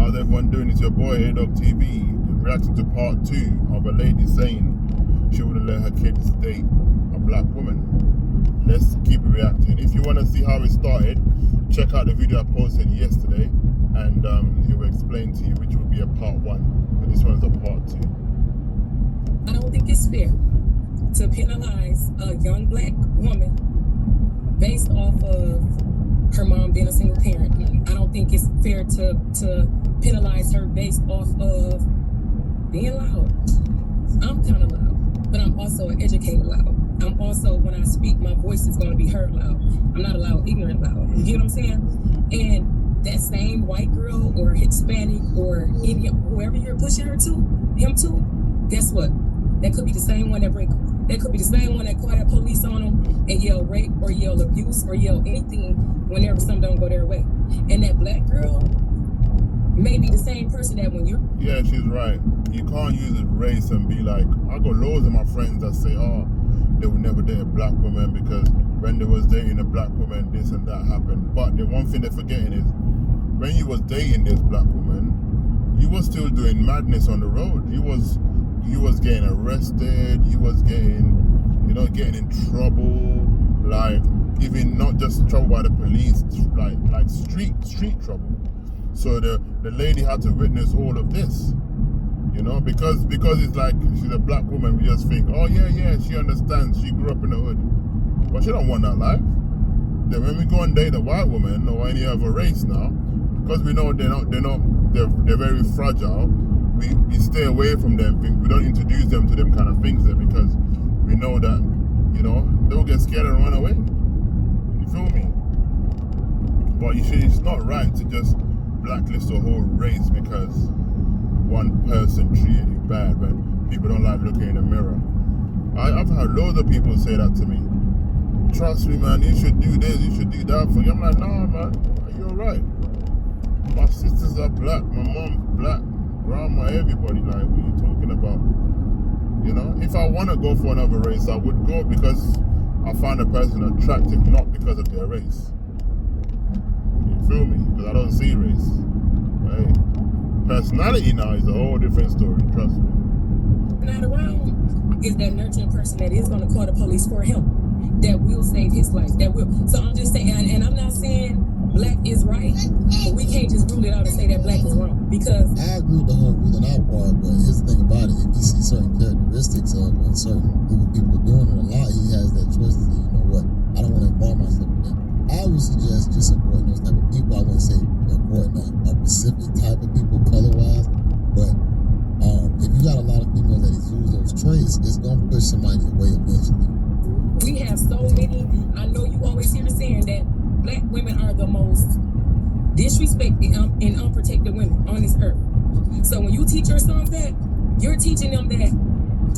How's everyone doing? It's your boy A-Dog TV reacting to part 2 of a lady saying she wouldn't let her kids date a black woman. Let's keep reacting. If you want to see how it started, check out the video I posted yesterday, and it will explain to you which will be a part 1, but this one's a part 2. I don't think it's fair to penalize a young black woman based off of her mom being a single parent. I don't think it's fair to penalize her based off of being loud. I'm kind of loud, but I'm also an educated loud. I'm also, when I speak, my voice is going to be heard loud. I'm not a loud, ignorant loud. You get what I'm saying? And that same white girl or Hispanic or Indian, whoever you're pushing her to, him to, guess what? That could be the same one that break them. That could be the same one that call that police on them and yell rape or yell abuse or yell anything whenever something don't go their way. And that black girl may be the same person that when you're... Yeah, she's right. You can't use race and be like, I got loads of my friends that say, oh, they would never date a black woman because when they was dating a black woman, this and that happened. But the one thing they're forgetting is, when you was dating this black woman, you was still doing madness on the road. You was getting arrested, you was getting, getting in trouble, like even not just trouble by the police, like street trouble. So the lady had to witness all of this, because it's like she's a black woman. We just think, oh yeah, she understands. She grew up in the hood, but she don't want that life. Then when we go and date a white woman or any other race now, because we know they're very fragile. We stay away from them things. We don't introduce them to them kind of things there because we know that, they'll get scared and run away. You feel me? But it's not right to just blacklist a whole race because one person treated you bad, but people don't like looking in the mirror. I've had loads of people say that to me. Trust me, man, you should do this, you should do that for you. I'm like, nah, man, you're right. My sisters are black, my mom's black. Grandma, everybody, like, what are you talking about? If I want to go for another race, I would go because I find a person attractive, not because of their race. You feel me? Because I don't see race. Hey, personality now is a whole different story, trust me. Not around is that nurturing person that is going to call the police for him, that will save his life, that will. So I'm just saying, and I'm not saying black is right, but we can't just rule it out and say that black is wrong, because I agree with the whole ruling out part, but here's the thing about it: if you see certain characteristics of a certain group of people doing it a lot, he has that choice to say, you know what, I don't want to involve myself with them. I would suggest just avoiding those type of people. I wouldn't say avoiding a specific type of people color-wise, but if you got a lot of females that exude those traits, it's gonna push somebody away eventually. We have so many. I know you always hear the saying that black women are the most disrespected and unprotected women on this earth. So when you teach your sons that, you're teaching them that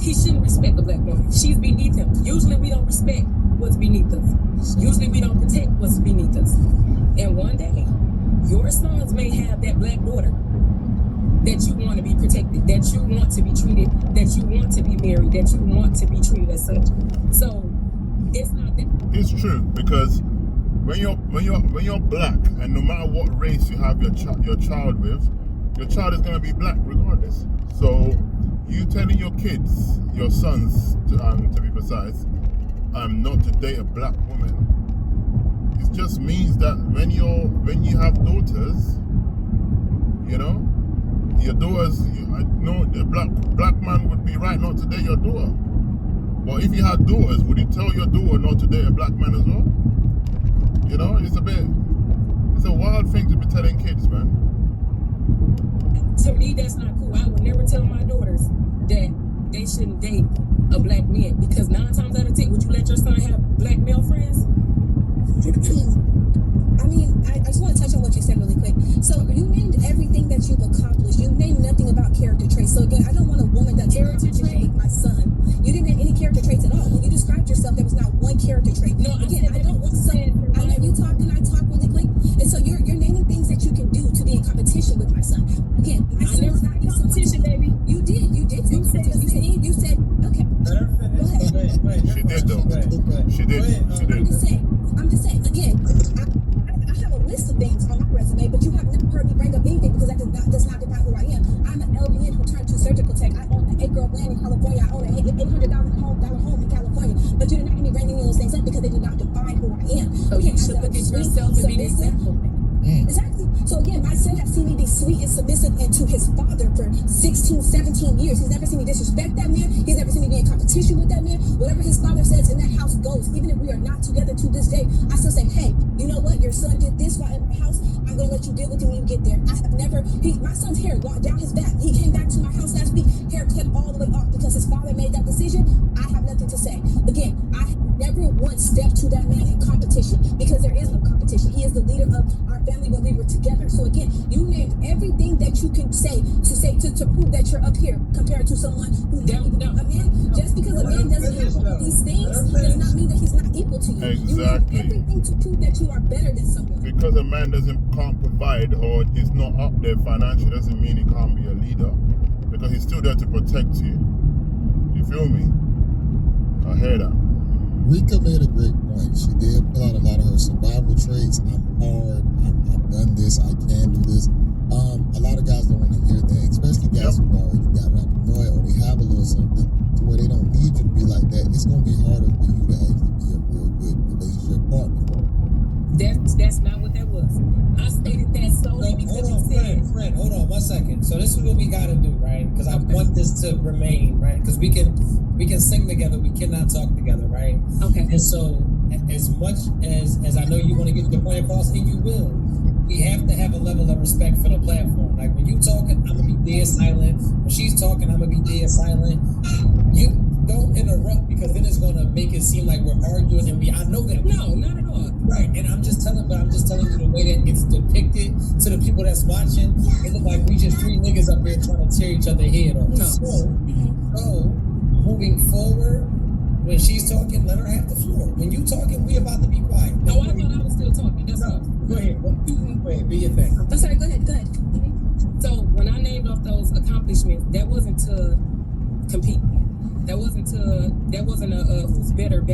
he shouldn't respect a black woman. She's beneath him. Usually we don't respect what's beneath us. Usually we don't protect what's beneath us. And one day, your sons may have that black daughter that you want to be protected, that you want to be treated, that you want to be married, that you want to be treated as such. So it's not that. It's true, because when you're black, and no matter what race you have your child with, your child is gonna be black regardless. So you telling your kids, your sons, to be precise, not to date a black woman, it just means that when you have daughters, your daughters, the black man would be right not to date your daughter. But if you had daughters, would you tell your daughter not to date a black man as well? It's a wild thing to be telling kids, man. To me, that's not cool. I would never tell my daughters that they shouldn't date a black man, because 9 times out of 10, would you let your son have black male friends? I just want to touch on what you said really quick. So you named everything that you've accomplished. You named nothing about character traits. So again, I don't want a woman that's character trait with my son. You didn't name any character traits at all. When you described yourself, there was not one character trait. No, again, I don't want some. I let you talk and I talk really quick. And so you're naming things that you can do to be in competition with my son. Again, my son is not in competition, baby. You did. You said okay. Go ahead. She did though. She did. I'm just saying. Again, I have a list of things on my resume, but you have never heard me bring up anything because that does So again, my son has seen me be sweet and submissive and to his father for 16, 17 years. He's never seen me disrespect that man. He's never seen me be in competition with that man. Whatever his father says in that house goes. Even if we are not together to this day, I still say, hey, you know what? Your son did this while in my house. I'm going to let you deal with it when you get there. I have never, my son's hair walked down his back. He came back to my house last week, hair cut all the way off because his father made that decision. I have nothing to say. Again, I have never once stepped to that man in competition because there is no competition. He is the leader of our family when we were together. So again, you named everything that you can say to prove that you're up here compared to someone who don't know. A man, just because a man doesn't have all of these things does not mean that he's not equal to you. Exactly. You named everything to prove that you are better than someone. Because a man can't provide or is not up there financially doesn't mean he can't be a leader. Because he's still there to protect you. You feel me? I hear that. Rika made a great point. She did pull out a lot of her survival traits. I'm hard. I've done this. I can do this. A lot of guys don't want to hear that, especially guys who already got rapid or they have a little something to where they don't need you to be like that. It's going to be harder for you to actually be a real good relationship partner. That's not what that was. I stated that solely because you said. Friend, hold on 1 second. So this is what we got to do, right? Because I want this to remain, right? Because we can sing together, we cannot talk together, right? Okay. And so, as much as I know you want to get your point across, and you will, we have to have a level of respect for the platform. Like when you talking, I'm gonna be dead silent. When she's talking, I'm gonna be dead silent. You don't interrupt because then it's gonna make it seem like we're arguing, and I know that. No, not at all. Right, and I'm just telling you the way that it's depicted to the people that's watching. It look like we just three niggas up here trying to tear each other head off. No. So moving forward, when she's talking, let her have the floor. When you talking, we about to be quiet. Oh, I thought I was still talking. That's all. Go ahead. Go ahead. Be your thing. I'm sorry. Go ahead. So when I named off those accomplishments, that wasn't to compete. That wasn't a who's better.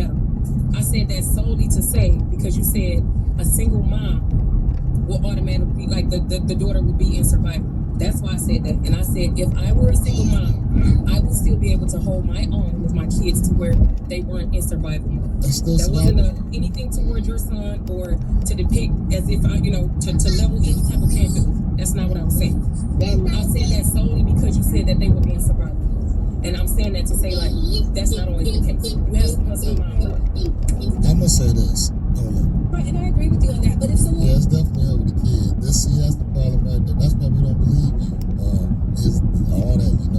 I said that solely to say, because you said a single mom will automatically, like the daughter would be in survival. That's why I said that. And I said, if I were a single mom, I would still be able to hold my own with my kids to where they weren't in survival mode. That wasn't anything toward your son or to depict as if I, to level any type of playing field. That's not what I was saying. I said that solely because you said that they would be in survival. And I'm saying that to say, like, that's not always the case. You have some hustle mind. I'm going to say this. Hold on. Right, and I agree with you on that. But if someone... Yeah, it's definitely over the kid. That's the problem right there. That's why we don't believe you. Is all that, if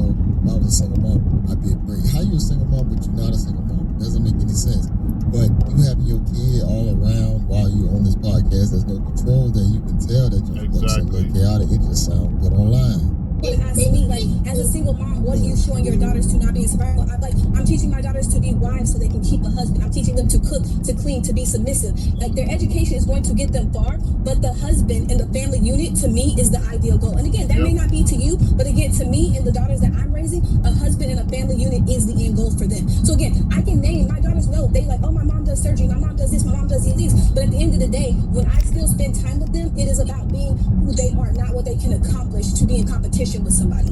I was a single mom, I'd be great. How you a single mom, but you're not a single mom? Doesn't make any sense. But you having your kid all around while you on this podcast, there's no control, then you can tell that your looks a little chaotic. It just sounds good online. Ask me, like, as a single mom, what are you showing your daughters to not be in survival? I'm teaching my daughters to be wives so they can keep a husband. I'm teaching them to cook, to clean, to be submissive. Like, their education is going to get them far, but the husband and the family unit, to me, is the ideal goal. And again, that may not be to you, but again, to me and the daughters that I'm raising, a husband and a family unit is the end goal for them. So again, I can name, my daughters know, they like, oh, my mom does surgery, my mom does this, my mom does these. But at the end of the day, when I still spend time with them, it is about being who they are, not what they can accomplish to be in competition with somebody.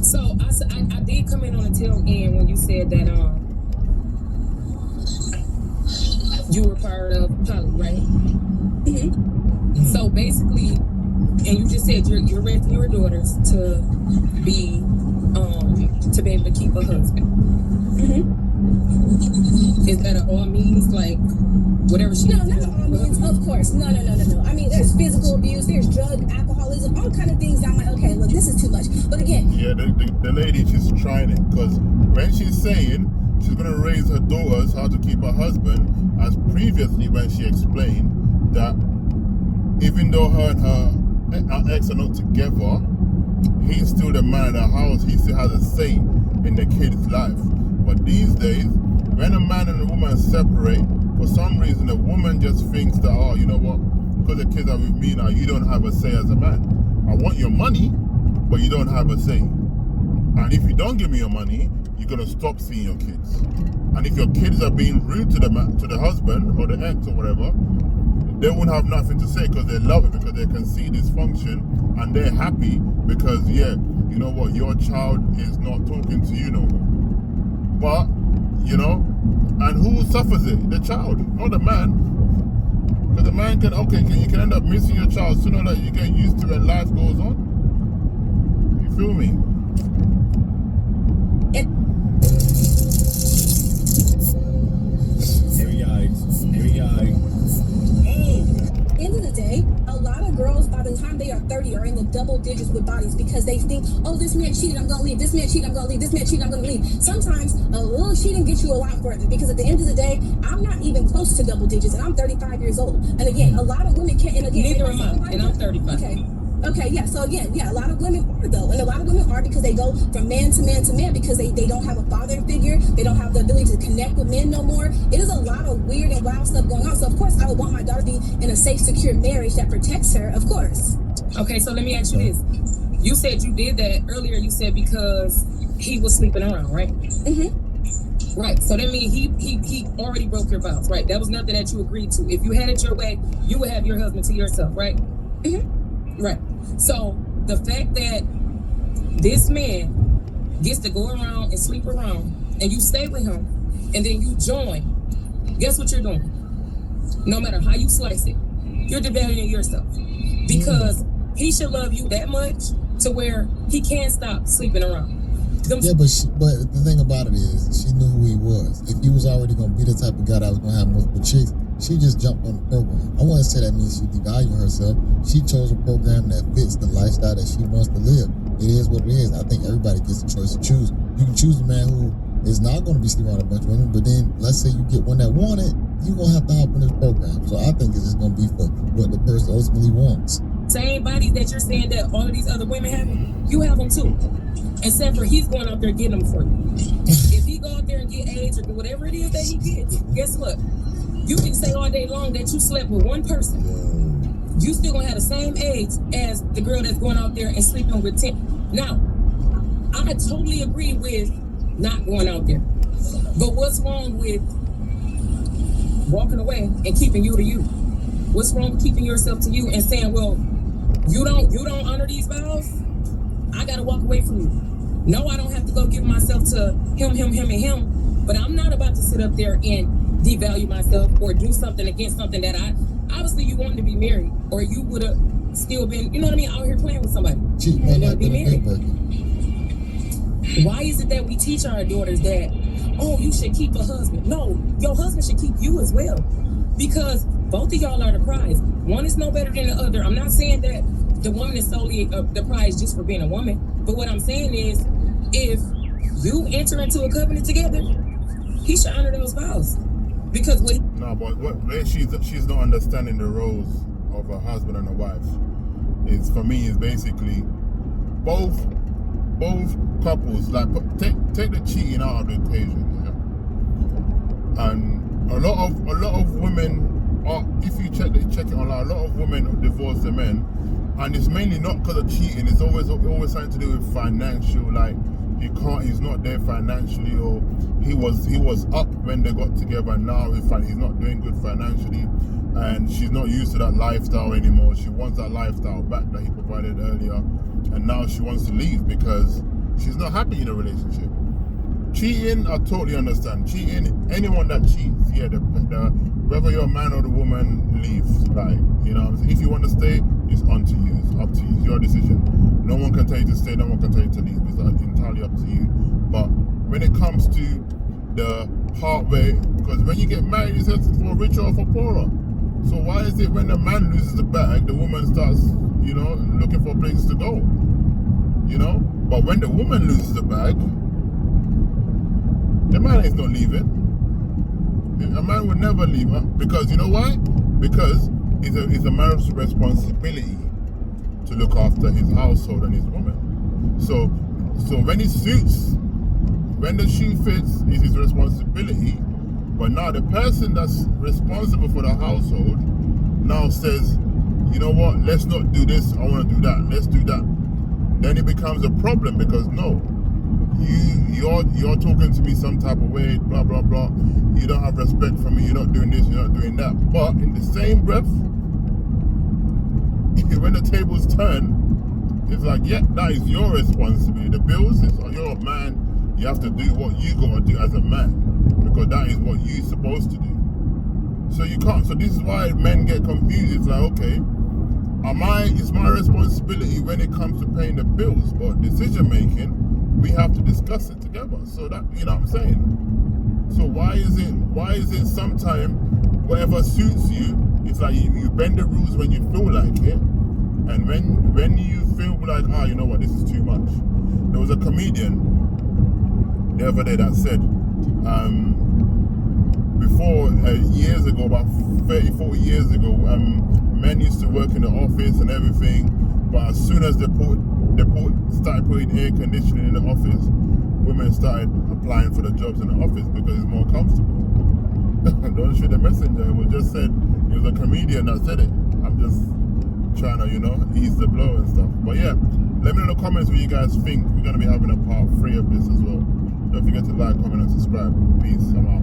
So I did come in on the tail end when you said that you were part of Poly, right? Mm-hmm. So basically, and you just said you're raising your daughters to be able to keep a husband. Mm-hmm. Is that all means, like whatever she? No, not all means. Of course, no. I mean, there's physical abuse, there's drug, alcoholism, all kind of things. I'm like, okay, look, this is too much. But again, yeah, the lady, she's trying it because when she's saying she's gonna raise her daughters how to keep her husband, as previously when she explained that even though her and her ex are not together, he's still the man of the house. He still has a say in the kid's life. But these days, when a man and a woman separate, for some reason, the woman just thinks that, oh, you know what? Because the kids are with me now, you don't have a say as a man. I want your money, but you don't have a say. And if you don't give me your money, you're gonna stop seeing your kids. And if your kids are being rude to the husband or the ex or whatever, they won't have nothing to say because they love it, because they can see dysfunction and they're happy because, yeah, you know what, your child is not talking to you no more. But, and who suffers it? The child, not the man. Because the man can you can end up missing your child sooner or later. You get used to it and life goes on. You feel me? Here we go. End of the day, a lot of girls by the time they are 30 are in the double digits with bodies because they think, oh, this man cheated, I'm gonna leave. This man cheated, I'm gonna leave. This man cheated, I'm gonna leave. Sometimes a little cheating gets you a lot further because at the end of the day, I'm not even close to double digits and I'm 35 years old. And again, a lot of women can't. And again, Neither am I, and I'm 35. Okay, yeah. So again, yeah, a lot of women are though, and a lot of women are because they go from man to man to man because they don't have a father figure, they don't have the ability to connect with men no more. It is a lot of weird and wild stuff going on. So of course, I would want my daughter to be in a safe, secure marriage that protects her. Of course. Okay, so let me ask you this: you said you did that earlier. You said because he was sleeping around, right? Mm-hmm. Right. So that means he already broke your vows, right? That was nothing that you agreed to. If you had it your way, you would have your husband to yourself, right? Mm-hmm. Right. So the fact that this man gets to go around and sleep around and you stay with him and then you join, guess what you're doing? No matter how you slice it, you're devaluing yourself because he should love you that much to where he can't stop sleeping around. Yeah, but the thing about it is, she knew who he was. If he was already gonna be the type of guy that was gonna have multiple chicks, she just jumped on the program. I wouldn't say that means she devaluing herself. She chose a program that fits the lifestyle that she wants to live. It is what it is. I think everybody gets the choice to choose. You can choose a man who is not going to be sleeping around a bunch of women, but then let's say you get one that want it, you're going to have to hop in this program. So I think it's just going to be for what the person ultimately wants. Same bodies that you're saying that all of these other women have, you have them too. Except for he's going out there getting them for you. If he go out there and get AIDS or whatever it is that he gets, guess what? You can say all day long that you slept with one person. You still gonna have the same AIDS as the girl that's going out there and sleeping with 10. Now, I totally agree with not going out there. But what's wrong with walking away and keeping you to you? What's wrong with keeping yourself to you and saying, well, you don't honor these vows? I gotta walk away from you. No, I don't have to go give myself to him, and him. But I'm not about to sit up there and devalue myself or do something against something that obviously you wanted to be married or you would have still been, you know what I mean, out here playing with somebody. And never be married. Why is it that we teach our daughters that, oh, you should keep a husband? No, your husband should keep you as well. Because both of y'all are the prize. One is no better than the other. I'm not saying that the woman is solely the prize just for being a woman. But what I'm saying is, if you enter into a covenant together, he should honor those vows. Because she's not understanding the roles of a husband and a wife. It's for me is basically both couples, like take the cheating out of the equation, yeah? And a lot of women are, if you check it online, a lot of women divorce their men, and it's mainly not because of cheating. It's always something to do with financial, like he's not there financially, or he was up when they got together and now he's not doing good financially, and she's not used to that lifestyle anymore. She wants that lifestyle back that he provided earlier, and now she wants to leave because she's not happy in a relationship. Cheating, I totally understand. Cheating, anyone that cheats, yeah, whether you're a man or the woman, leave. Like, you know what I'm saying? If you want to stay, it's on to you. It's up to you. It's your decision. No one can tell you to stay, no one can tell you to leave. It's entirely up to you. But when it comes to the part where, because when you get married, it's for richer or for poorer. So why is it when the man loses the bag, the woman starts, looking for places to go? But when the woman loses the bag, the man is not leaving. A man would never leave her, because you know why? Because it's a man's responsibility to look after his household and his woman. So when it suits, when the shoe fits, it's his responsibility. But now the person that's responsible for the household now says, you know what, let's not do this, I want to do that, let's do that. Then it becomes a problem, because no, you're talking to me some type of way, blah, blah, blah. You don't have respect for me, you're not doing this, you're not doing that. But in the same breath, when the tables turn, it's like, yeah, that is your responsibility. The bills, you're a man, you have to do what you got to do as a man, because that is what you're supposed to do. So you can't. So this is why men get confused. It's like, okay, it's my responsibility when it comes to paying the bills, but decision making, we have to discuss it together. So that, you know what I'm saying? So why is it sometimes whatever suits you, it's like you bend the rules when you feel like it, and when you feel like, you know what, this is too much. There was a comedian the other day that said, before, years ago, about 30, 40 years ago, men used to work in the office and everything, but as soon as they started putting air conditioning in the office, women started applying for the jobs in the office because it's more comfortable. Don't shoot the messenger. It was just said, it was a comedian that said it. I'm just trying to, ease the blow and stuff. But yeah, let me know in the comments what you guys think. We're going to be having a part 3 of this as well. Don't forget to like, comment, and subscribe. Peace. I'm out.